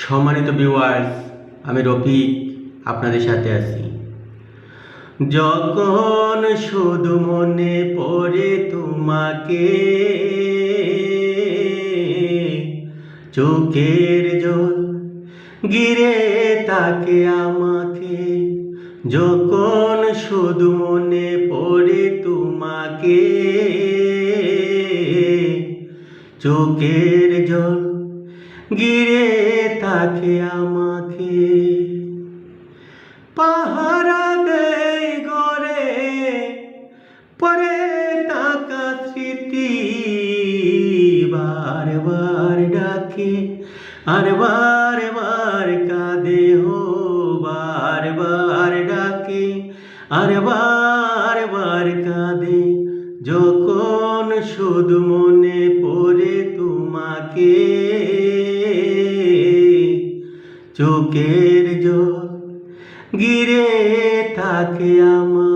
সম্মানিত ভিউয়ার্স, আমি রফিক আপনাদের সাথে আছি। যখন শুধু মনে পড়ে তোমাকে, চোখের জল গিরে তাকে আমাকে। যখন শুধু মনে পড়ে তোমাকে, চোখের জল গিরে তাকে আমাকে। পাহারা দেয় গড়ে পরে তাকা স্মৃতি, বারবার ডাকে আর বারবার কাঁদে হো। বারবার ডাকে আর বারবার কাঁদে। যখন শুধু মনে পড়ে তোমাকে, চোখের জল গিরে থাকে আমার।